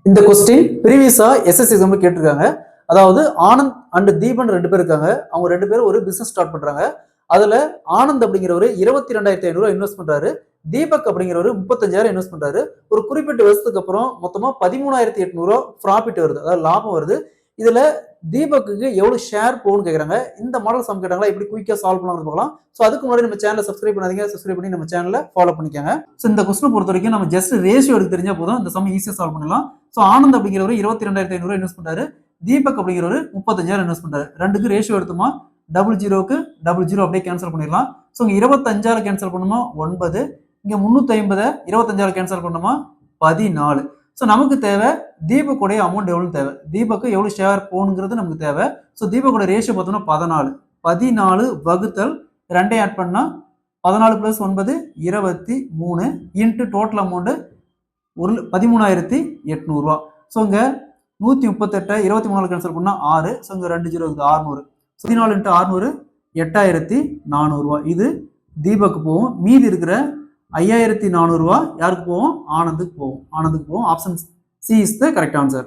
இந்த question ப்ரீவியஸா SSC எக்ஸாம்ல கேட்டிருக்காங்க. அதாவது ஆனந்த் அண்ட் தீபன் 2 பேர் இருக்காங்க. அவங்க 2 பேரும் ஒரு பிசினஸ் ஸ்டார்ட் பண்றாங்க. அதுல ஆனந்த் அப்படிங்கிறவரு 22,500 இன்வெஸ்ட் பண்றாரு. தீபக் அப்படிங்கிறவரு 35,000 இன்வெஸ்ட் பண்றாரு. ஒரு குறிப்பிட்ட வருஷத்துக்கு அப்புறம் மொத்தமா 13,800 ப்ராஃபிட் வருது, அதாவது லாபம் வருது. இதுல தீபக்கு எவ்வளவு ஷேர் போகும்னு கேக்குறாங்க. இந்த மாடல் சம் கேட்டாங்களா, எப்படி குயிக்கா சால்வ் பண்ணலாம்னு பார்க்கலாம். சோ அதுக்கு முன்னாடி நம்ம சேனலை சப்ஸ்கிரைப் பண்ணாதீங்க, சப்ஸ்கிரைப் பண்ணி நம்ம சேனலை ஃபாலோ பண்ணிக்கோங்க. சோ இந்த கொஸ்டின் பொறுத்த வரைக்கும் நம்ம ஜஸ்ட் ரேஷியோ எடுத்து தெரிஞ்சா போதும், இந்த சம் ஈஸியா சால்வ் பண்ணலாம். சோ ஆனந்த் அப்படிங்கிறவரு 22,500 இன்வெஸ்ட் பண்றாரு. தீபக் அப்படிங்கிறவரு 35,000 இன்வெஸ்ட் பண்றாரு. ரெண்டுக்கு ரேஷியோ எடுத்துமா 00க்கு 00 அப்படியே கேன்சல் பண்ணிடலாம். சோ இங்க 25,000 கேன்சல் பண்ணுமா 9, இங்க 350 25,000 கேன்சல் பண்ணுமா 14. ஸோ நமக்கு தேவை தீபக்குடைய அமௌண்ட் எவ்வளவு தேவை, தீபக்கு எவ்வளவு ஷேர் போகணுங்கிறது நமக்கு தேவை. ஸோ தீபக்கோட ரேஷியோ பார்த்தோம்னா 14. 14 வகுத்தல் 2 ஆட் பண்ணா 14 + 9 23 இன்ட்டு டோட்டல் அமௌண்ட் 13,800 ரூபா. ஸோ இங்க 138 23 கேன்சல் பண்ணா 6. ஸோ இங்க 2 0 600. 14 × 600 8,400 ரூபா. இது தீபக்கு போகும். மீதி இருக்கிற 5,400 ரூபா யாருக்கு போகும், ஆனந்துக்கு போகும். Option C is the correct answer.